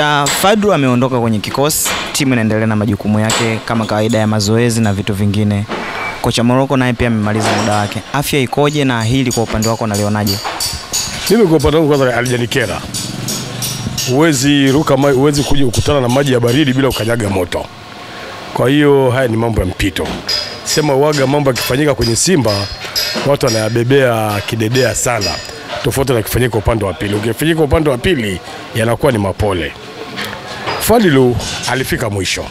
Fadlu ameondoka kwenye kikosi, timu inaendelea na majukumu yake kama kawaida ya mazoezi na vitu vingine. Kocha Morocco naye pia amemaliza muda wake. Afya ikoje na hili kwa upande wako unalionaje? Mimi kwa upande wangu kwanza halijanikera. Huwezi kuja kukutana na maji ya baridi bila ukanyaga moto. Kwa hiyo haya ni mambo ya mpito. Sema waga mambo yakifanyika kwenye Simba, watu wanayabebea kidedea sana. Tofauti na kifanyika upande wa pili. Ukifanyika upande wa pili yanakuwa ni mapole. Fadlu alifika mwisho.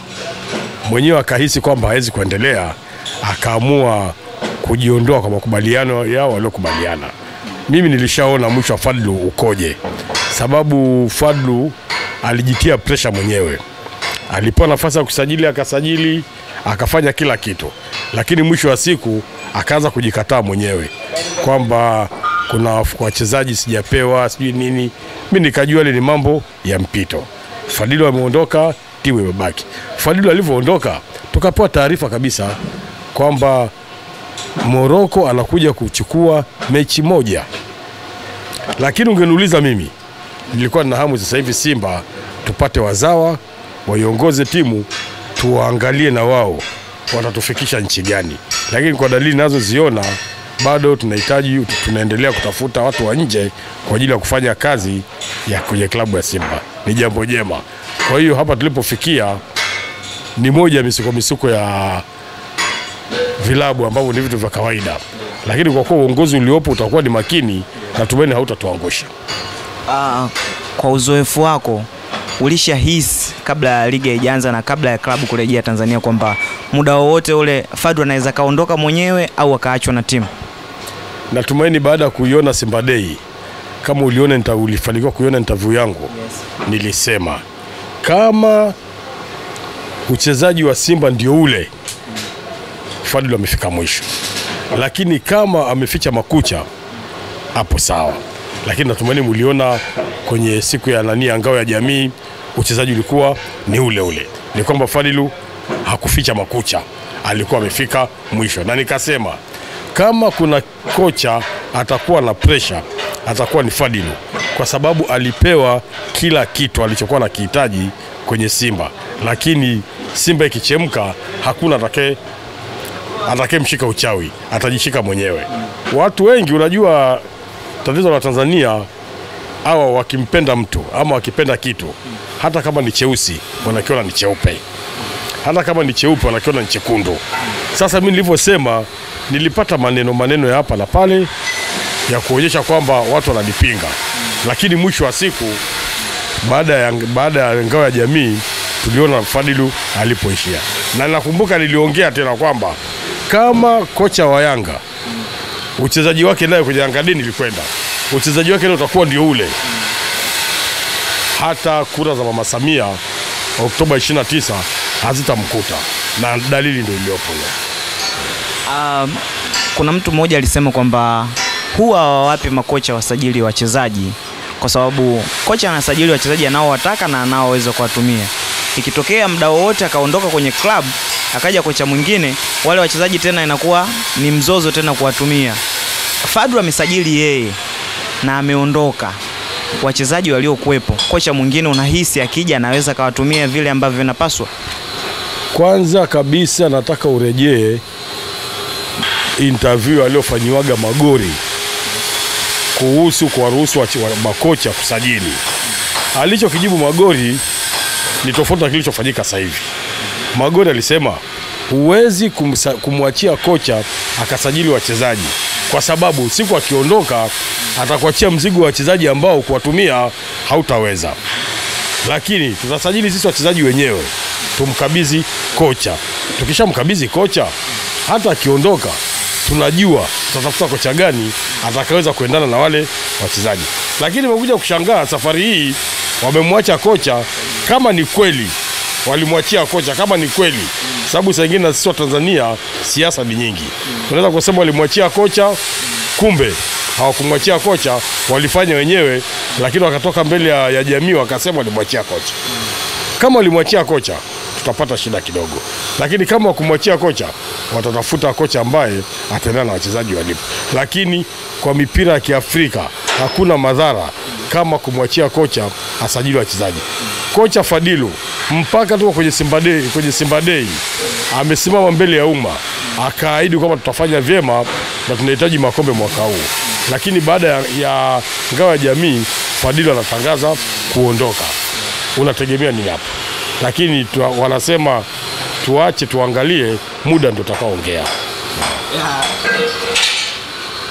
Mwenyewe akahisi kwamba hawezi kuendelea, akaamua kujiondoa kwa makubaliano yao waliokubaliana. Mimi nilishaona mwisho wa Fadlu ukoje. Sababu Fadlu alijitia pressure mwenyewe. Alipewa nafasi ya kusajili akasajili, akafanya kila kitu. Lakini mwisho wa siku akaanza kujikataa mwenyewe kwamba kuna wachezaji sijapewa, sijui nini. Mimi nikajua ile ni mambo ya mpito. Fadlu ameondoka, timu imebaki. Fadlu alivyoondoka, tukapewa taarifa kabisa kwamba Morocco anakuja kuchukua mechi moja. Lakini ungeniuliza mimi, nilikuwa na hamu sasa hivi Simba tupate wazawa waiongoze timu, tuangalie na wao watatufikisha nchi gani. Lakini kwa dalili nazo ziona bado tunaendelea kutafuta watu wa nje kwa ajili ya kufanya kazi ya kwenye klabu ya Simba. Ni jambo jema. Kwa hiyo hapa tulipofikia ni moja ya misuko ya vilabu ambavyo ni vitu vya kawaida. Lakini kwa kuwa uongozi uliopo utakuwa ni makini, natumaini hautatuangusha. Kwa uzoefu wako, ulishahisi kabla ya ligi haijaanza na kabla ya klabu kurejea Tanzania kwamba muda wowote ule Fadlu anaweza kaondoka mwenyewe au akaachwa na timu? Natumaini baada ya kuiona Simba Day, kama ulifanikiwa kuiona interview yangu, nilisema kama uchezaji wa Simba ndio ule, Fadlu amefika mwisho. Lakini kama ameficha makucha, hapo sawa. Lakini natumaini mliona kwenye siku ya ngao ya jamii, uchezaji ulikuwa ni ule ule. Ni kwamba Fadlu hakuficha makucha, alikuwa amefika mwisho. Na nikasema kama kuna kocha atakuwa na pressure, atakuwa ni Fadlu, kwa sababu alipewa kila kitu alichokuwa anakihitaji kwenye Simba. Lakini Simba ikichemka, hakuna atakayemshika uchawi, atajishika mwenyewe. Watu wengi, unajua tatizo la Tanzania, hawa wakimpenda mtu ama wakipenda kitu, hata kama ni cheusi wanakiona ni cheupe, hata kama ni cheupe wanakiona ni chekundu. Sasa mimi nilivyosema, nilipata maneno ya hapa na pale ya kuonyesha kwamba watu wananipinga. Lakini mwisho wa siku baada ya ngao ya jamii tuliona Fadlu alipoishia. Na nakumbuka niliongea tena kwamba kama kocha wa Yanga, uchezaji wake naye kwenye Yanga Day nilikwenda, uchezaji wake ndio utakuwa ndio ule, hata kura za Mama Samia Oktoba 29 hazitamkuta, na dalili ndio iliyopo. Kuna mtu mmoja alisema kwamba huwa wapi makocha wasajili wachezaji, kwa sababu kocha anasajili wachezaji anaowataka na anaoweza kuwatumia. Ikitokea muda wote akaondoka kwenye club, akaja kocha mwingine, wale wachezaji tena inakuwa ni mzozo tena kuwatumia. Fadlu amesajili yeye na ameondoka, wachezaji waliokuepo, kocha mwingine unahisi akija anaweza kawatumia vile ambavyo vinapaswa? Kwanza kabisa nataka urejee interview aliyofanyiwaga Magori kuhusu kuwaruhusu makocha kusajili. Alichokijibu Magori ni tofauti na kilichofanyika sasa hivi. Magori alisema huwezi kumwachia kocha akasajili wachezaji, kwa sababu siku akiondoka atakuachia mzigo wa wachezaji ambao kuwatumia hautaweza. Lakini tutasajili sisi wachezaji wenyewe, tumkabidhi kocha. Tukishamkabidhi kocha, hata akiondoka tunajua tutatafuta kocha gani atakaweza kuendana na wale wachezaji. Lakini wamekuja kushangaa safari hii wamemwacha kocha. Kama ni kweli walimwachia kocha, kama ni kweli, sababu saa nyingine sisi wa Tanzania siasa ni nyingi. Unaweza kusema walimwachia kocha, kumbe hawakumwachia kocha, walifanya wenyewe, lakini wakatoka mbele ya jamii wakasema walimwachia kocha. Kama walimwachia kocha, tutapata shida kidogo. Lakini kama wakumwachia kocha, watatafuta kocha ambaye ataendana na wachezaji walipo. Lakini kwa mipira ya Kiafrika hakuna madhara kama kumwachia kocha asajili wachezaji. Kocha Fadilu mpaka tuko kwenye Simba Day amesimama mbele ya umma akaahidi kwamba tutafanya vyema na tunahitaji makombe mwaka huu. Lakini baada ya ngao ya jamii Fadilu anatangaza kuondoka. Unategemea nini hapo? Lakini wanasema tuache tuangalie, muda ndio utakaoongea.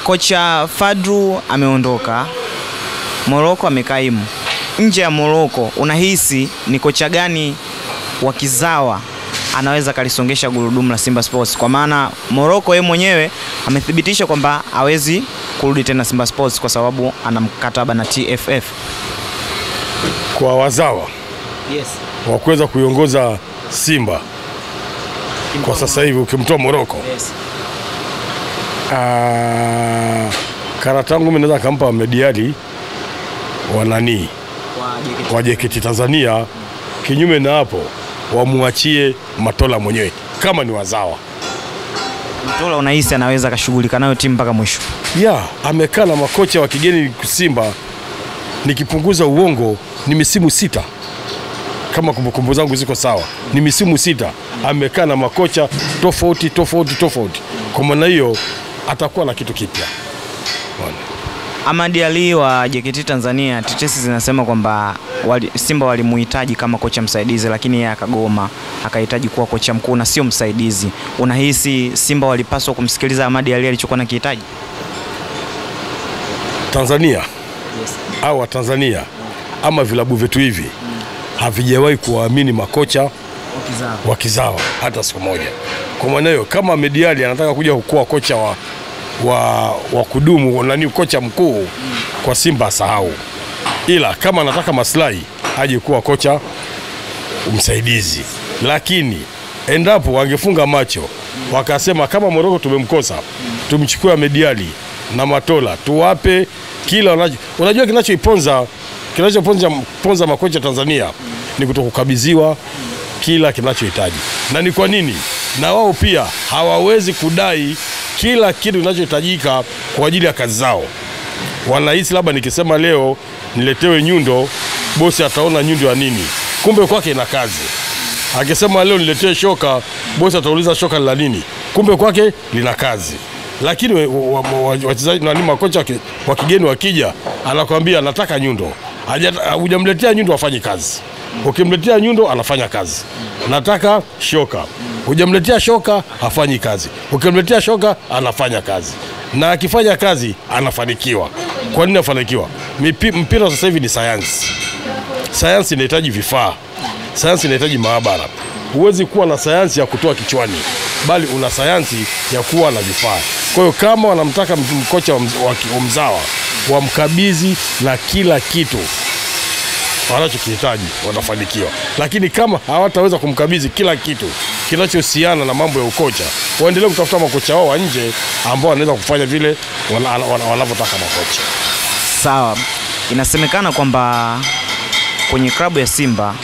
Kocha Fadlu ameondoka, Morocco amekaimu. Nje ya Morocco unahisi ni kocha gani wa kizawa anaweza kalisongesha gurudumu la Simba Sports? Kwa maana Morocco yeye mwenyewe amethibitisha kwamba hawezi kurudi tena Simba Sports kwa sababu ana mkataba na TFF. Kwa wazawa wa kuweza kuiongoza Simba kwa sasa hivi ukimtoa Morocco, karata yangu mimi naweza kumpa Mediali wa JKT Tanzania. Kinyume na hapo wamuachie Matola mwenyewe kama ni wazawa. Matola unahisi anaweza kashughulika nayo timu mpaka mwisho? Amekaa na makocha wa kigeni Simba, nikipunguza uongo ni misimu 6. Kama kumbukumbu zangu ziko sawa, ni misimu 6 amekaa na makocha tofauti. Kwa maana hiyo atakuwa na kitu kipya. Ahmad Ally wa JKT Tanzania, tetesi zinasema kwamba Simba walimuhitaji kama kocha msaidizi, lakini yeye akagoma, akahitaji kuwa kocha mkuu na sio msaidizi. Unahisi Simba walipaswa kumsikiliza Ahmad Ally alichokuwa nakihitaji? Tanzania au Tanzania ama vilabu vetu hivi havijawahi kuamini makocha wa kizawa hata siku moja. Kwa maana hiyo kama Mediali anataka kuja kuwa kocha wa kudumu, kocha mkuu kwa Simba, sahau. Ila kama anataka maslahi aje kuwa kocha msaidizi. Lakini endapo wangefunga macho wakasema kama Morocco tumemkosa, tumchukue Mediali na Matola, tuwape kila unajua kinachoponza makocha Tanzania ni kutokukabidhiwa kila kinachohitaji. Na ni kwa nini? Na wao pia hawawezi kudai kila kitu kinachohitajika kwa ajili ya kazi zao. Wanahisi labda nikisema leo niletewe nyundo, bosi ataona nyundo ya nini? Kumbe kwake ina kazi. Akisema leo niletewe shoka, bosi atauliza shoka la nini? Kumbe kwake lina kazi. Lakini wachezaji na makocha wa kigeni wakija, anakuambia nataka nyundo. Hujamletea nyundo afanye kazi. Ukimletea nyundo anafanya kazi. Nataka shoka. Hujamletea shoka hafanyi kazi. Ukimletea shoka anafanya kazi. Na akifanya kazi anafanikiwa. Kwa nini anafanikiwa? Mpira sasa hivi ni sayansi. Sayansi inahitaji vifaa. Sayansi inahitaji maabara. Huwezi kuwa na sayansi ya kutoa kichwani, bali una sayansi ya kuwa na vifaa. Kwa hiyo kama wanamtaka mkocha wa mzawa, wamkabidhi na kila kitu wanachokihitaji, watafanikiwa. Lakini kama hawataweza kumkabidhi kila kitu kinachohusiana na mambo ya ukocha, waendelee kutafuta makocha wao wa nje ambao wanaweza kufanya vile wanavyotaka makocha. Sawa. Inasemekana kwamba kwenye klabu ya Simba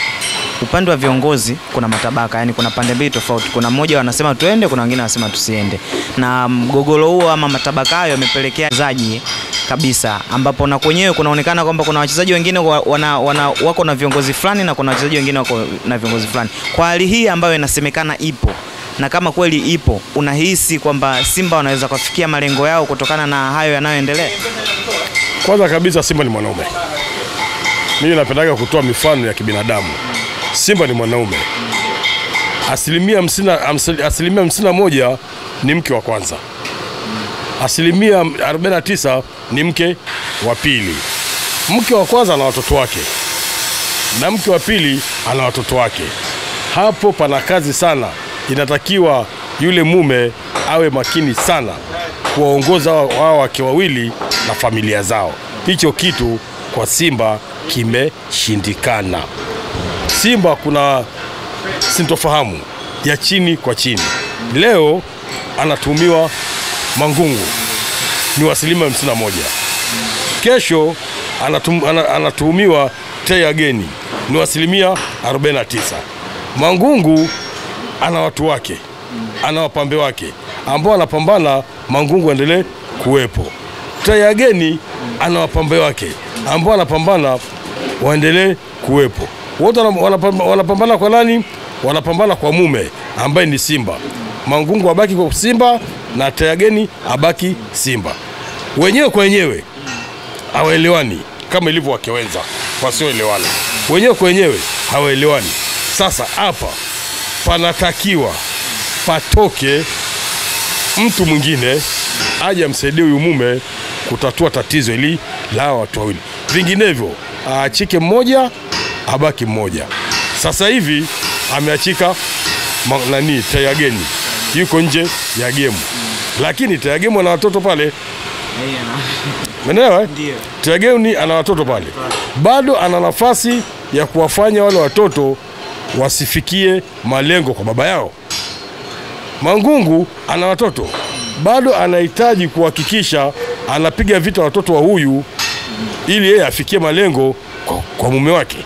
upande wa viongozi kuna matabaka, yani kuna pande mbili tofauti. Kuna mmoja wanasema tuende, kuna wengine wanasema tusiende. Na mgogoro huo ama matabaka hayo yamepelekea wachezaji kabisa, ambapo na kwenyewe kunaonekana kwamba kuna wachezaji wengine wako na viongozi fulani na kuna wachezaji wengine wako na viongozi fulani. Kwa hali hii ambayo inasemekana ipo, na kama kweli ipo, unahisi kwamba Simba wanaweza kufikia malengo yao kutokana na hayo yanayoendelea? Kwanza kabisa Simba ni mwanaume. Mimi napendaga kutoa mifano ya kibinadamu. Simba ni mwanaume. Asilimia 51 ni mke wa kwanza. Asilimia 49 ni mke wa pili. Mke wa kwanza ana watoto wake na mke wa pili ana watoto wake. Hapo pana kazi sana. Inatakiwa yule mume awe makini sana kuwaongoza wao wake wawili na familia zao. Hicho kitu kwa Simba kimeshindikana. Simba kuna sintofahamu ya chini kwa chini. Leo anatumiwa Mangungu ni asilimia 51. Kesho anatumiwa Tayageni ni asilimia 49. Mangungu ana watu wake, ana wapambe wake ambao anapambana Mangungu endelee kuwepo. Tayageni ana wapambe wake ambao anapambana waendelee kuwepo. Wote wanapambana kwa nani? Wanapambana kwa mume ambaye ni Simba. Mangungu abaki kwa Simba na Tayageni abaki Simba. Wenyewe kwa wenyewe hawaelewani kama ilivyo wakewenza wasioelewana. Wenyewe kwa wenyewe hawaelewani. Sasa hapa panatakiwa patoke mtu mwingine aje amsaidie huyu mume kutatua tatizo hili la watu wawili. Vinginevyo aachike mmoja abaki mmoja. Sasa hivi ameachika Tayageni, yuko nje ya game. Lakini Tayageni ana watoto pale. Umeelewa? Ndio. Tayageni ana watoto pale. Bado ana nafasi ya kuwafanya wale watoto wasifikie malengo kwa baba yao. Mangungu ana watoto. Bado anahitaji kuhakikisha anapiga vita watoto wa huyu ili yeye afikie malengo kwa mume wake.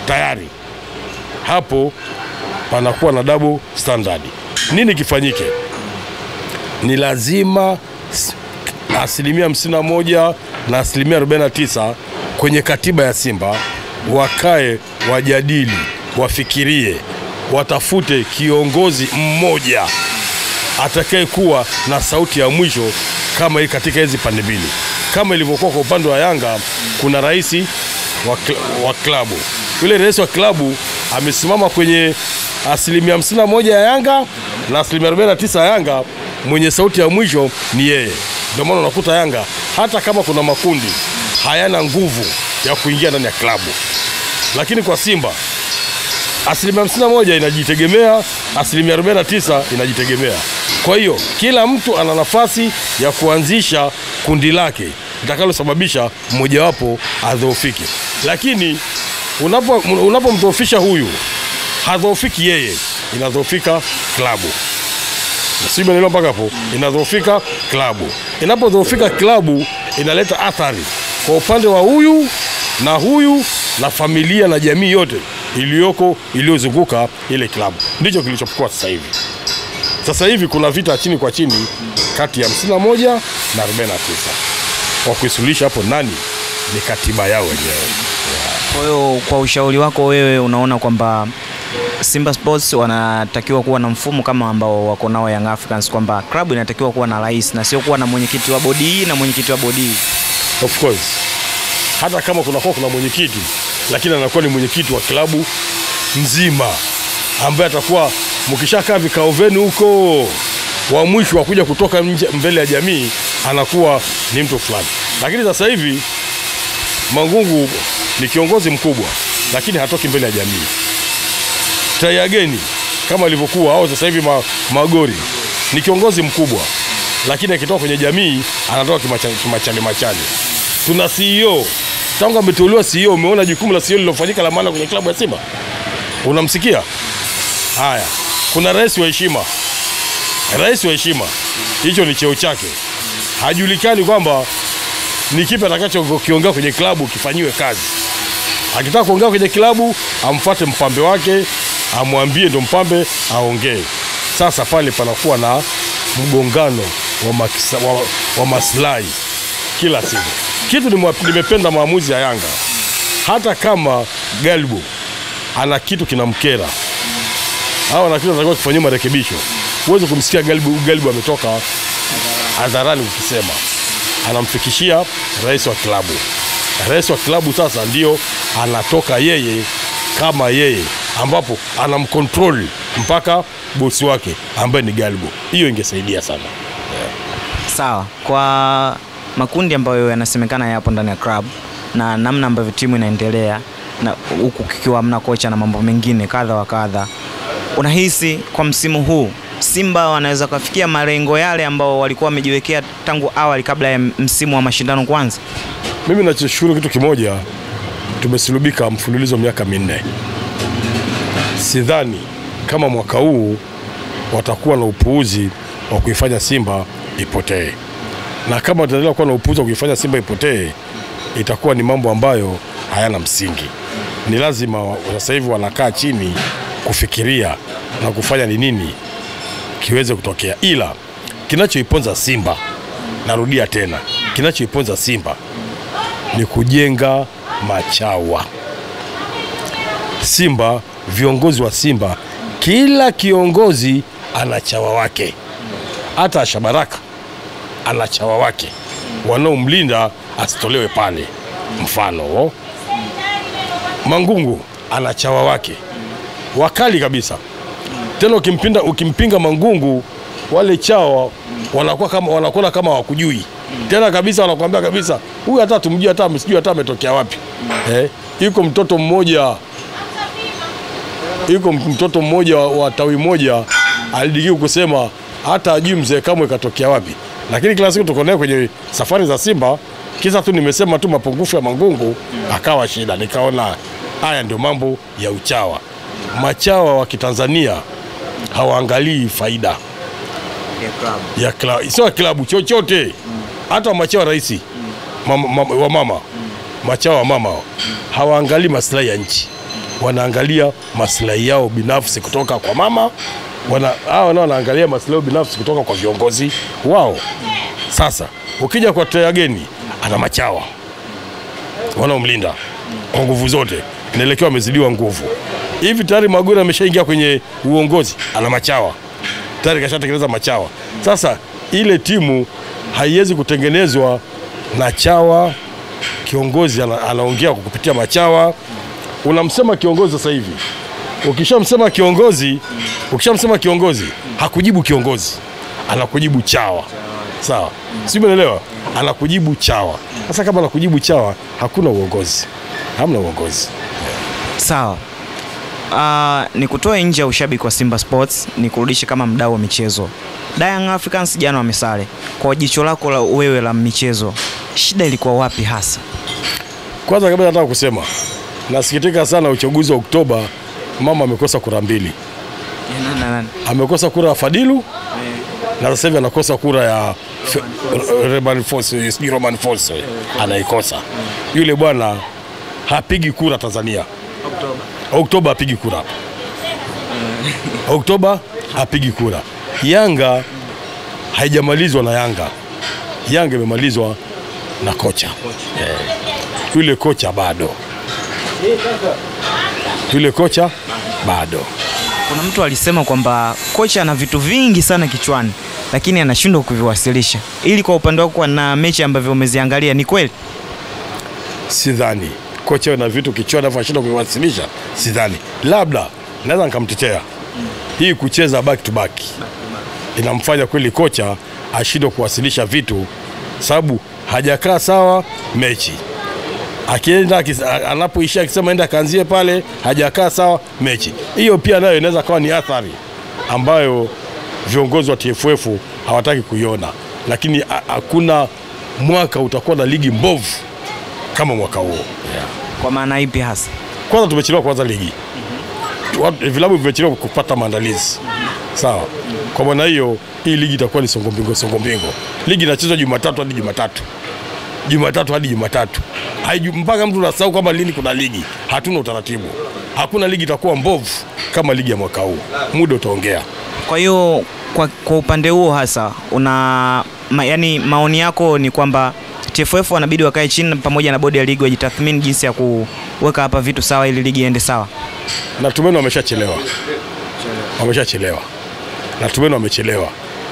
Tayari hapo panakuwa na double standard. Nini kifanyike? Ni lazima 51% na 49% kwenye katiba ya Simba wakae, wajadili, wafikirie, watafute kiongozi mmoja atakaye kuwa na sauti ya mwisho kama hii katika hizi pande mbili. Kama ilivyokuwa kwa upande wa Yanga, kuna rais wa klabu. Yule rais wa klabu amesimama kwenye 51% ya Yanga na 49% ya Yanga, mwenye sauti ya mwisho ni yeye. Ndio maana unakuta Yanga hata kama kuna makundi hayana nguvu ya kuingia ndani ya klabu. Lakini kwa Simba 51% inajitegemea, 49% inajitegemea. Kwa hiyo kila mtu ana nafasi ya kuanzisha kundi lake litakalosababisha mmojawapo adhoofike. Lakini unapomdhoofisha huyu, hadhoofiki yeye, inadhoofika klabu. Nasema nilo mpaka hapo, inadhoofika klabu. Inapodhoofika klabu, inaleta athari kwa upande wa huyu na familia na jamii yote iliyozunguka ile klabu. Ndicho kilichokuwa sasa hivi. Sasa hivi kuna vita chini kwa chini kati ya 51 na 49. Kwa kuisuluhisha hapo nani? Ni katiba yao wenyewe. Kwa hiyo kwa ushauri wako wewe unaona kwamba Simba Sports wanatakiwa kuwa na mfumo kama ambao wako nao Young Africans, kwamba klabu inatakiwa kuwa na rais na sio kuwa na mwenyekiti wa bodi na mwenyekiti wa bodi? Of course. Hata kama kuna mwenyekiti, lakini anakuwa ni mwenyekiti wa klabu nzima ambaye atakuwa mkishakaa vikao vyenu huko, wa mwisho wa kuja kutoka mbele ya jamii anakuwa ni mtu fulani. Lakini sasa hivi Mangungu ni kiongozi mkubwa lakini hatoki mbele ya jamii. Tayageni kama alivyokuwa au sasa hivi Magori ni kiongozi mkubwa lakini akitoka kwenye jamii anatoka kimachale. Tuna CEO tangu ameteuliwa CEO, umeona jukumu la CEO lilofanyika la maana kwenye klabu ya Simba? Unamsikia? Haya, kuna rais wa heshima. Rais wa heshima, hicho ni cheo chake. Hajulikani kwamba ni kipi atakachokiongea kwenye klabu kifanyiwe kazi. Akitaka kuongea kwenye klabu, amfuate mpambe wake, amwambie ndo mpambe aongee. Sasa pale panakuwa na mgongano wa maslahi kila siku. Kitu nimependa maamuzi ya Yanga. Hata kama Galbu ana kitu kinamkera au ana kitu anataka kufanyia marekebisho, uweze kumsikia Galbu ametoka hadharani ukisema anamfikishia rais wa klabu. Rais wa klabu sasa ndio anatoka yeye kama yeye, ambapo anamcontrol mpaka bosi wake ambaye ni Galbu. Hiyo ingesaidia sana. Sawa. Kwa makundi ambayo yanasemekana yapo ndani ya club na namna ambavyo timu inaendelea na huku kikiwa hamna kocha na mambo mengine kadha wa kadha, unahisi kwa msimu huu Simba wanaweza kufikia malengo yale ambao walikuwa wamejiwekea tangu awali kabla ya msimu wa mashindano kwanza? Mimi nachoshukuru kitu kimoja, tumesulubika mfululizo miaka 4. Sidhani kama mwaka huu watakuwa na upuuzi wa kuifanya Simba ipotee. Na kama wataendelea kuwa na upuuzi wa kuifanya Simba ipotee, itakuwa ni mambo ambayo hayana msingi. Ni lazima sasa hivi wanakaa chini kufikiria na kufanya ni nini kiweze kutokea. Ila kinachoiponza Simba, narudia tena, kinachoiponza Simba ni kujenga machawa. Simba, viongozi wa Simba, kila kiongozi ana chawa wake. Hata Shabaraka ana chawa wake wanaomlinda asitolewe pale. Mfano Mangungu ana chawa wake wakali kabisa. Tena ukimpinga Mangungu, wale chawa wanakuwa kama wakujui. Tena kabisa wanakuambia kabisa, huyu hata tumjui, hata msijui hata ametokea wapi. Yuko mtoto mmoja wa tawi moja alidikiwa kusema hata ajui mzee Kamwe katokea wapi. Lakini kila siku tuko naye kwenye safari za Simba, kisa tu nimesema tu mapungufu ya Mangungu akawa shida. Nikaona haya ndio mambo ya uchawa. Machawa wa Kitanzania hawaangalii faida ya klabu, sio klabu chochote. Hata machawa raisi wa mama, machawa wa mama hawaangalii maslahi ya nchi, wanaangalia maslahi yao binafsi kutoka kwa mama. Hao nao wanaangalia maslahi yao binafsi kutoka kwa viongozi wao. Sasa ukija kwa Tegeni, ana machawa wanaomlinda kwa nguvu zote, inaelekea amezidiwa nguvu. Hivi tayari Magura ameshaingia kwenye uongozi, ana machawa tayari, kashatengeneza machawa. Sasa ile timu haiwezi kutengenezwa na chawa. Kiongozi anaongea kwa kupitia machawa. Unamsema kiongozi sasa hivi, ukishamsema kiongozi hakujibu kiongozi, anakujibu chawa. Sawa, sio, umeelewa? Anakujibu chawa. Sasa kama anakujibu chawa, hakuna uongozi, hamna uongozi. Sawa. Nikutoe nje ya ushabiki wa Simba Sports, nikurudishe kama mdau wa michezo. Young Africans jana wamesale. Kwa jicho lako wewe la michezo, shida ilikuwa wapi hasa? Kwanza kabla nataka kusema, nasikitika sana uchaguzi wa Oktoba mama amekosa kura mbili. Amekosa kura ya Fadilu na sasa hivi anakosa kura ya Roman Force, anaikosa. Yule bwana hapigi kura Tanzania. Oktoba hapigi kura. Oktoba hapigi kura. Yanga haijamalizwa na Yanga. Yanga imemalizwa na kocha. Yule kocha bado. Kuna mtu alisema kwamba kocha ana vitu vingi sana kichwani, lakini anashindwa kuviwasilisha. Ili kwa upande wako na mechi ambavyo umeziangalia, ni kweli? Sidhani kocha ana vitu kichwani anashindwa kuviwasilisha, sidhani. Labda naweza nikamtetea. Hii kucheza back to back inamfanya kweli kocha ashindwe kuwasilisha vitu, sababu hajakaa sawa mechi. Akienda anapoishia akisema enda kaanzie pale, hajakaa sawa mechi. Hiyo pia nayo inaweza kuwa ni athari ambayo viongozi wa TFF hawataki kuiona. Lakini hakuna mwaka utakuwa na ligi mbovu kama mwaka huo. Kwa maana ipi hasa? Kwanza tumechelewa kuanza ligi. Vilabu vimechelewa kupata maandalizi. Sawa. Kwa maana hiyo hii ligi itakuwa ni songo mbingo. Ligi inachezwa Jumatatu hadi Jumatatu. Mpaka mtu unasahau kama lini kuna ligi. Hatuna utaratibu. Hakuna ligi itakuwa mbovu kama ligi ya mwaka huu. Muda utaongea. Kwa hiyo kwa upande huo hasa yani maoni yako ni kwamba TFF wanabidi wakae chini pamoja na bodi ya ligi wajitathmini jinsi ya kuweka hapa vitu sawa ili ligi iende sawa. Natumeni wameshachelewa. Natumeni wamechelewa.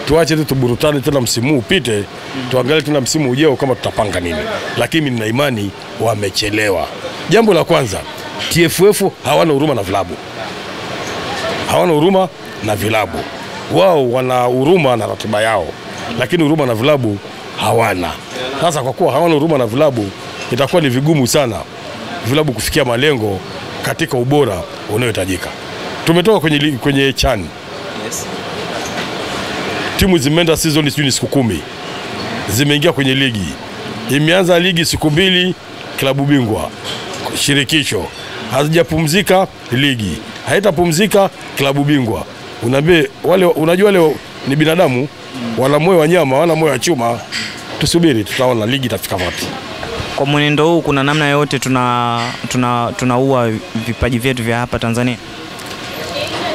Tuache tu tuburutane tena msimu upite, tuangalie tena msimu ujao kama tutapanga nini. Lakini nina imani wamechelewa. Jambo la kwanza, TFF hawana huruma na vilabu. Wao wana huruma na ratiba yao, lakini huruma na vilabu hawana. Sasa kwa kuwa hawana huruma na vilabu, itakuwa ni vigumu sana vilabu kufikia malengo katika ubora unaohitajika. Tumetoka kwenye CHAN. Yes. Timu zimeenda season ni siku 10. Zimeingia kwenye ligi. Imeanza ligi siku 2, klabu bingwa, shirikisho. Hazijapumzika ligi. Haitapumzika klabu bingwa. Unajua leo ni binadamu, wana moyo wa nyama, wana moyo wa chuma. Tusubiri tutaona ligi itafika wapi. Kwa mwenendo huu kuna namna yote tunaua vipaji vyetu vya hapa Tanzania.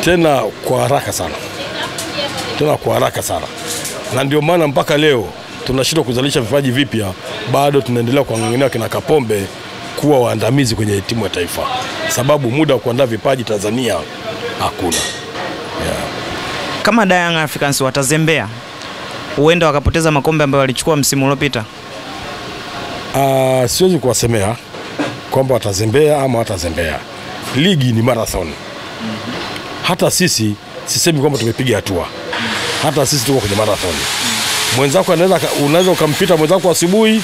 Tena kwa haraka sana. Na ndio maana mpaka leo tunashindwa kuzalisha vipaji vipya, bado tunaendelea kuangania kina Kapombe kuwa waandamizi kwenye timu ya taifa, sababu muda wa kuandaa vipaji Tanzania hakuna. Kama Young Africans watazembea, huenda wakapoteza makombe ambayo walichukua msimu uliopita. Siwezi kuwasemea kwamba watazembea ama watazembea. Ligi ni marathon. Hata sisi sisemi kwamba tumepiga hatua. Hata sisi tuko kwenye marathon. Mwenzako unaweza ukampita mwenzako asubuhi,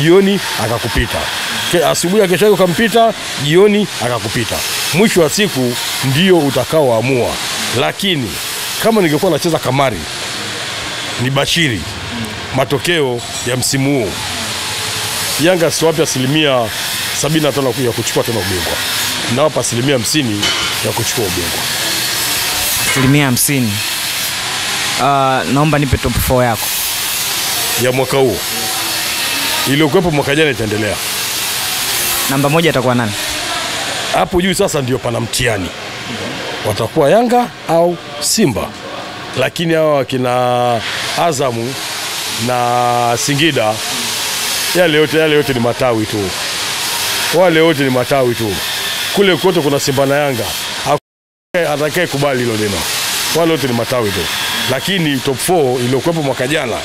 jioni akakupita. Asubuhi kesho ukampita, jioni akakupita. Mwisho wa siku ndio utakaoamua. Lakini kama ningekuwa nacheza kamari, ni bashiri matokeo ya msimu huu, Yanga siwapi 75% ya kuchukua tena ubingwa. Nawapa 50% ya kuchukua ubingwa. 50%. Naomba nipe top 4 yako ya mwaka huu. Iliyokuwepo mwaka jana itaendelea. Namba 1 atakuwa nani? Hapo juu sasa ndio pana mtihani. Watakuwa Yanga au Simba. Lakini hao kina Azamu na Singida, yale yote ni matawi tu. Wale wote ni matawi tu. Kule kote kuna Simba na Yanga. Atakaye kubali hilo neno. Wale wote ni matawi tu. Lakini top 4 iliyokuwepo mwaka jana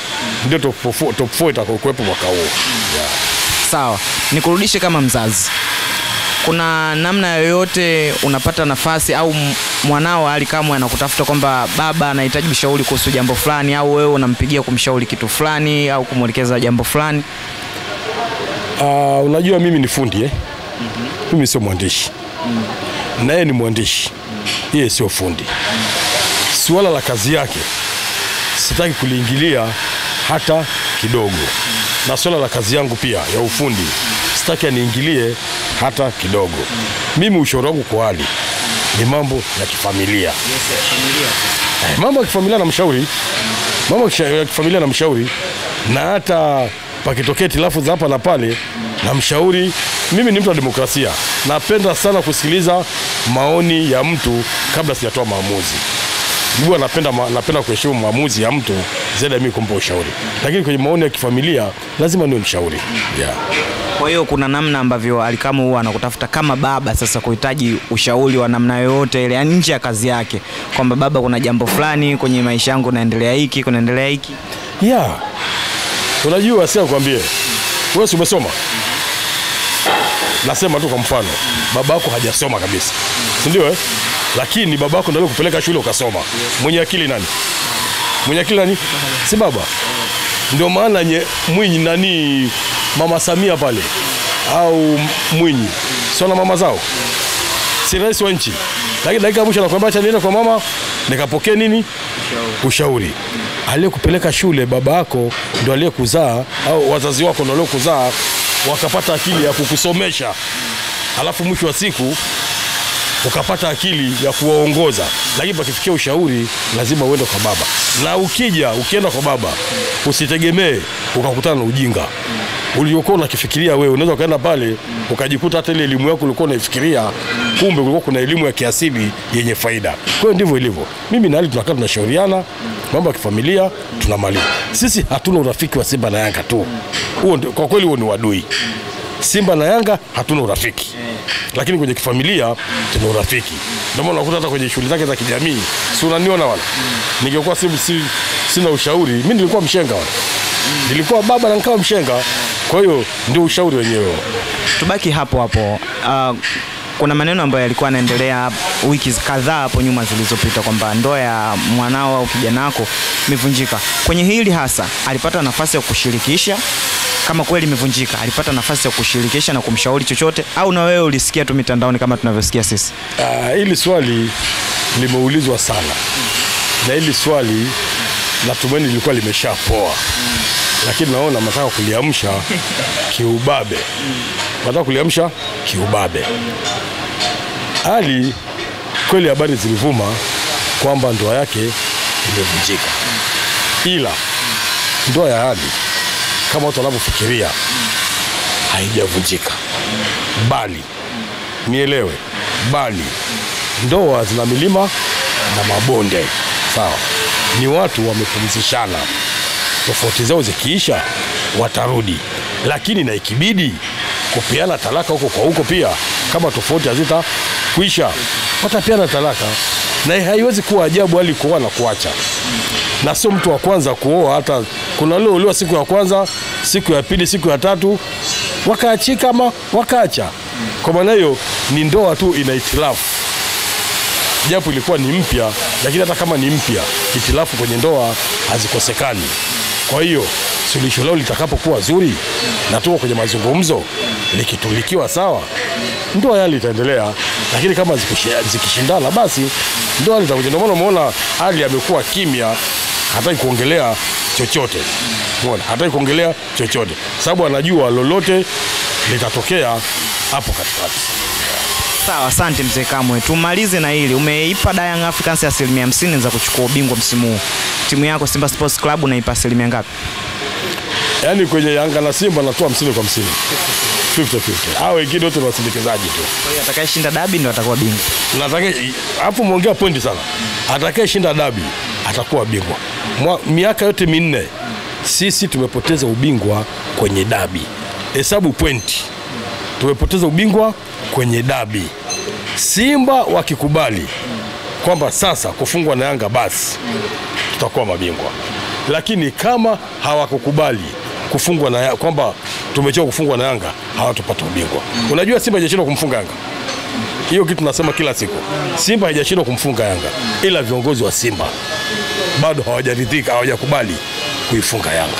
ndio top 4 itakayokuwepo mwaka huu. Sawa. Nikurudishe kama mzazi. Kuna namna yoyote unapata nafasi au mwanao Ali Kamwe anakutafuta kwamba baba anahitaji ushauri kuhusu jambo fulani, au wewe unampigia kumshauri kitu fulani au kumwelekeza jambo fulani? Unajua mimi ni fundi Mimi sio mwandishi. Na yeye ni mwandishi. Yeye sio fundi. Suala la kazi yake sitaki kuliingilia hata kidogo. Na suala la kazi yangu pia ya ufundi sitaki aniingilie hata kidogo. Mimi ushauri wangu kwa Ali ni mambo ya kifamilia. Mambo ya kifamilia na mshauri. Mambo ya kifamilia na mshauri. Na hata pakitokea hitilafu za hapa na pale na mshauri. Mimi ni mtu wa demokrasia. Napenda sana kusikiliza maoni ya mtu kabla sijatoa maamuzi. Mimi napenda kuheshimu maamuzi ya mtu zaidi ya mimi kumpa ushauri. Lakini kwenye maoni ya kifamilia lazima niwe mshauri. Kwa hiyo kuna namna ambavyo Ali Kamwe huwa anakutafuta kama baba sasa kuhitaji ushauri wa namna yoyote ile nje ya kazi yake, kwamba baba, kuna jambo fulani kwenye maisha yangu naendelea hiki, kunaendelea hiki. Unajua sasa nikwambie, wewe umesoma. Nasema tu kwa mfano, babako hajasoma kabisa. Si ndio Lakini babako ndio kupeleka shule ukasoma. Mwenye akili nani? Mwenye akili nani? Si baba. Ndio maana Mwinyi nani, Mama Samia pale au Mwinyi sio na mama zao, si rais wa nchi. Lakini dakika mwisho anakuambia acha niende kwa mama nikapokea nini? Ushauri. Aliyekupeleka shule baba yako ndio aliyekuzaa, au wazazi wako ndio waliokuzaa, wakapata akili ya kukusomesha. Alafu mwisho wa siku ukapata akili ya kuwaongoza. Lakini pakifikia ushauri lazima uende kwa baba. Na ukienda kwa baba usitegemee ukakutana na ujinga uliokuwa unakifikiria wewe. Unaweza kaenda pale ukajikuta hata ile elimu yako ulikuwa unaifikiria kumbe kulikuwa kuna elimu ya kiasili yenye faida. Kwa hiyo ndivyo ilivyo. Mimi na Ali tunakaa tunashauriana mambo ya kifamilia, tunamaliza. Sisi hatuna urafiki wa Simba na Yanga tu. Kwa kweli huo ni wadui. Simba na Yanga hatuna urafiki. Lakini kwenye kifamilia tuna urafiki. Ndio maana unakuta hata kwenye shughuli zake za kijamii, si unaniona wala. Ningekuwa sina ushauri, mimi nilikuwa mshenga wala. Nilikuwa baba na nikawa mshenga. Kwa hiyo ndio ushauri wenyewe. Tubaki hapo. Kuna maneno ambayo yalikuwa yanaendelea wiki kadhaa hapo nyuma zilizopita kwamba ndoa ya mwanao au kijana wako imevunjika. Kwenye hili hasa alipata nafasi ya kushirikisha? Kama kweli imevunjika, alipata nafasi ya kushirikisha na kumshauri chochote, au na wewe ulisikia tu mitandaoni kama tunavyosikia sisi? Hili swali limeulizwa sana. Na hili swali natumaini lilikuwa limeshapoa. Lakini naona nataka kuliamsha kiubabe. Ali kweli habari zilivuma kwamba ndoa yake imevunjika. Ila ndoa ya Ali kama watu wanavyofikiria haijavunjika. Bali nielewe, ndoa zina milima na mabonde. Sawa. Ni watu wamepumzishana. Tofauti zao zikiisha watarudi. Lakini na ikibidi kupeana talaka huko kwa huko pia, kama tofauti hazita kuisha, watapeana talaka. Na haiwezi kuwa ajabu hali kuoa na kuacha. Na sio mtu wa kwanza kuoa, hata kuna wale walioa siku ya kwanza, siku ya pili, siku ya tatu wakaachika ama wakaacha. Kwa maana hiyo ni ndoa tu ina itilafu. Japo ilikuwa ni mpya, lakini hata kama ni mpya, itilafu kwenye ndoa hazikosekani. Kwa hiyo suluhisho lao litakapokuwa zuri na tuko kwenye mazungumzo, likitulikiwa sawa, ndoa yale itaendelea. Lakini kama zikishindana, basi ndoa itakuja. Ndio maana umeona hali amekuwa kimya, hataki kuongelea chochote. Umeona, hataki kuongelea chochote sababu anajua lolote litatokea hapo katikati. Sawa, asante mzee Kamwe. Tumalize na hili. Umeipa Young Africans 50% za kuchukua ubingwa msimu huu. Timu yako Simba Sports Club unaipa asilimia ngapi? Yaani kwenye Yanga na Simba natoa 50 kwa 50. 50-50. Hao wengine wote ni wasindikizaji tu. Kwa hiyo atakayeshinda dabi ndio atakuwa bingwa. Nataka hapo muongea pointi sana. Atakayeshinda dabi atakuwa bingwa. Miaka yote 4 sisi tumepoteza ubingwa kwenye dabi. Hesabu pointi. Tumepoteza ubingwa kwenye dabi. Simba wakikubali kwamba sasa kufungwa na Yanga basi tutakuwa mabingwa. Lakini kama hawakukubali kufungwa na kwamba tumechoka kufungwa na Yanga, hawatopata ubingwa. Unajua Simba haijashindwa kumfunga Yanga. Hiyo kitu tunasema kila siku. Simba haijashindwa kumfunga Yanga, ila viongozi wa Simba bado hawajaridhika, hawajakubali kuifunga Yanga.